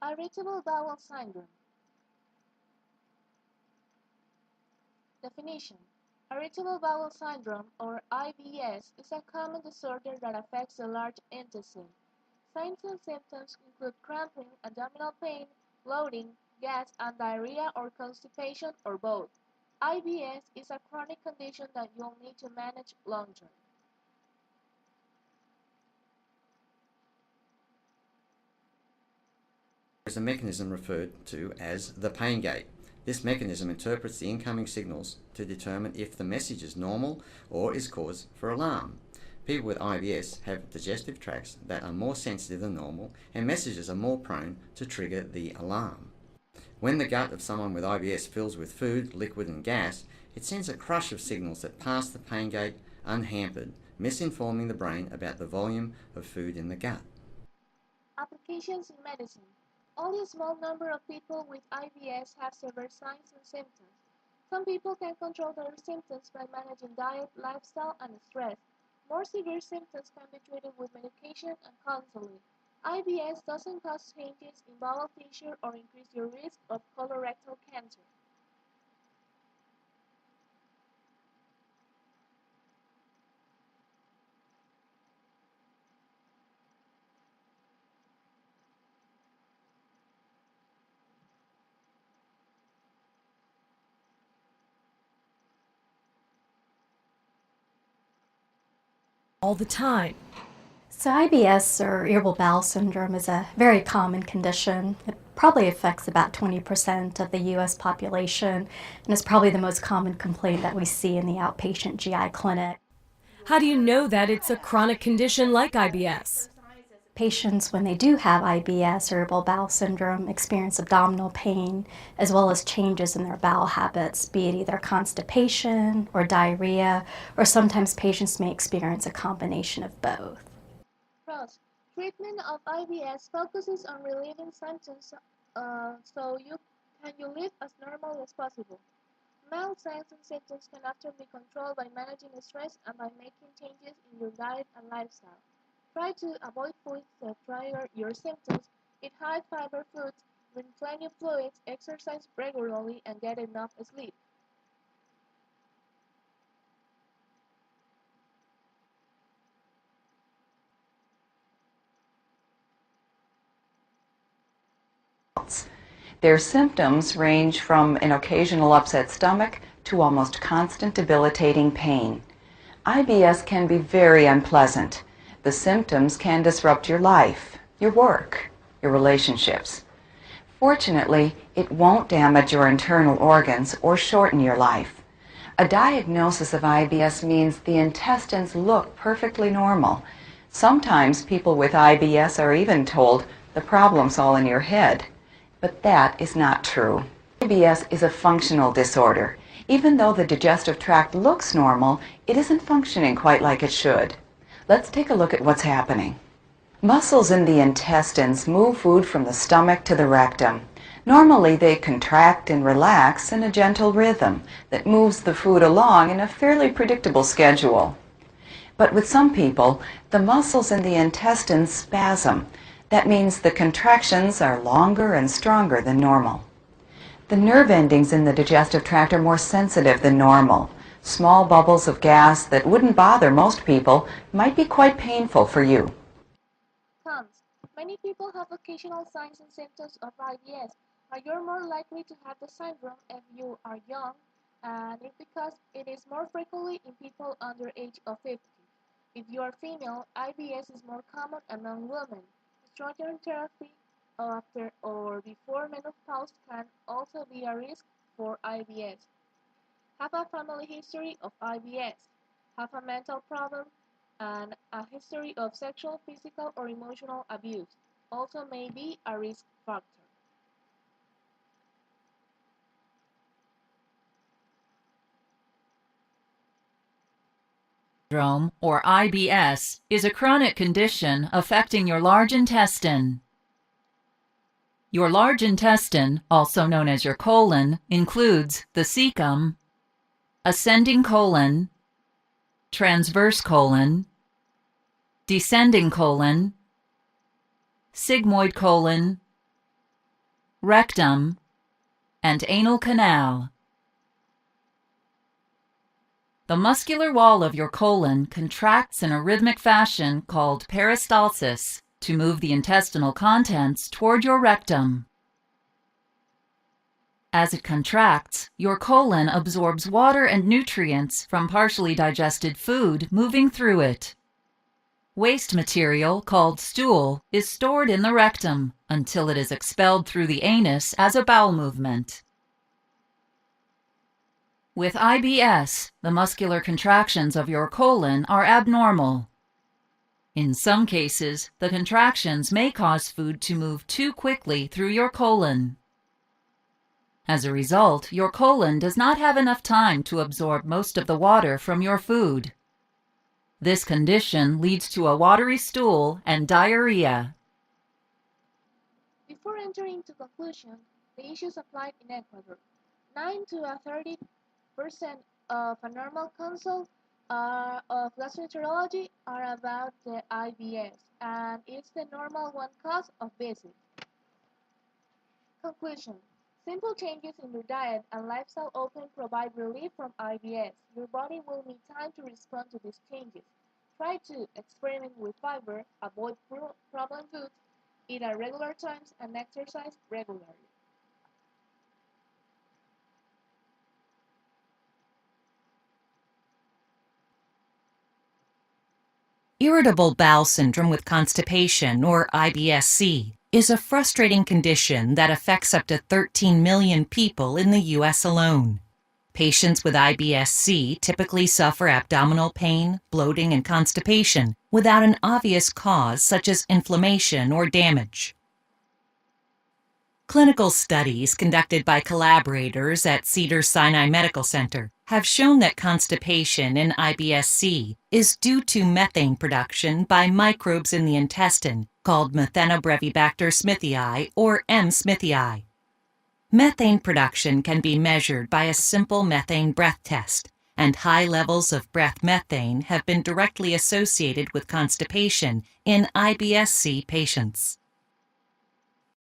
Irritable bowel syndrome. Definition: Irritable bowel syndrome, or IBS, is a common disorder that affects the large intestine. Signs and symptoms include cramping, abdominal pain, bloating, gas, and diarrhea or constipation or both. IBS is a chronic condition that you'll need to manage long term. There is a mechanism referred to as the pain gate. This mechanism interprets the incoming signals to determine if the message is normal or is cause for alarm. People with IBS have digestive tracts that are more sensitive than normal, and messages are more prone to trigger the alarm. When the gut of someone with IBS fills with food, liquid and gas, it sends a crush of signals that pass the pain gate unhampered, misinforming the brain about the volume of food in the gut. Applications in medicine. Only a small number of people with IBS have severe signs and symptoms. Some people can control their symptoms by managing diet, lifestyle, and stress. More severe symptoms can be treated with medication and counseling. IBS doesn't cause changes in bowel tissue or increase your risk of colorectal cancer. All the time. So IBS, or irritable bowel syndrome, is a very common condition. It probably affects about 20% of the U.S. population, and is probably the most common complaint that we see in the outpatient GI clinic. How do you know that it's a chronic condition like IBS? Patients, when they do have IBS or irritable bowel syndrome, experience abdominal pain as well as changes in their bowel habits, be it either constipation or diarrhea, or sometimes patients may experience a combination of both. Pros. Treatment of IBS focuses on relieving symptoms so you live as normal as possible. Mild signs and symptoms can often be controlled by managing stress and by making changes in your diet and lifestyle. Try to avoid foods that trigger your symptoms, eat high-fiber foods, drink plenty of fluids, exercise regularly, and get enough sleep. Their symptoms range from an occasional upset stomach to almost constant debilitating pain. IBS can be very unpleasant. The symptoms can disrupt your life, your work, your relationships. Fortunately, it won't damage your internal organs or shorten your life. A diagnosis of IBS means the intestines look perfectly normal. Sometimes people with IBS are even told the problem's all in your head. But that is not true. IBS is a functional disorder. Even though the digestive tract looks normal, it isn't functioning quite like it should. Let's take a look at what's happening. Muscles in the intestines move food from the stomach to the rectum. Normally they contract and relax in a gentle rhythm that moves the food along in a fairly predictable schedule. But with some people, the muscles in the intestines spasm. That means the contractions are longer and stronger than normal. The nerve endings in the digestive tract are more sensitive than normal. Small bubbles of gas that wouldn't bother most people might be quite painful for you. Cons. Many people have occasional signs and symptoms of IBS, but you're more likely to have the syndrome if you are young, and it's because it is more frequently in people under age of 50. If you are female, IBS is more common among women. Estrogen therapy after or before menopause can also be a risk for IBS. Have a family history of IBS. Have a mental problem and a history of sexual, physical, or emotional abuse. Also may be a risk factor. Syndrome, or IBS, is a chronic condition affecting your large intestine. Your large intestine, also known as your colon, includes the cecum, ascending colon, transverse colon, descending colon, sigmoid colon, rectum, and anal canal. The muscular wall of your colon contracts in a rhythmic fashion called peristalsis to move the intestinal contents toward your rectum. As it contracts, your colon absorbs water and nutrients from partially digested food moving through it. Waste material, called stool, is stored in the rectum until it is expelled through the anus as a bowel movement. With IBS, the muscular contractions of your colon are abnormal. In some cases, the contractions may cause food to move too quickly through your colon. As a result, your colon does not have enough time to absorb most of the water from your food. This condition leads to a watery stool and diarrhea. Before entering into conclusion, the issues applied in Ecuador. 9 to 30% of a normal consult of gastroenterology are about the IBS, and it's the normal one cause of visit. Conclusion. Simple changes in your diet and lifestyle often provide relief from IBS. Your body will need time to respond to these changes. Try to experiment with fiber, avoid problem foods, eat at regular times, and exercise regularly. Irritable bowel syndrome with constipation, or IBS-C, is a frustrating condition that affects up to 13 million people in the U.S. alone. Patients with IBS-C typically suffer abdominal pain, bloating, and constipation without an obvious cause such as inflammation or damage. Clinical studies conducted by collaborators at Cedars-Sinai Medical Center have shown that constipation in IBS-C is due to methane production by microbes in the intestine called Methanobrevibacter smithii, or M. smithii. Methane production can be measured by a simple methane breath test, and high levels of breath methane have been directly associated with constipation in IBS-C patients.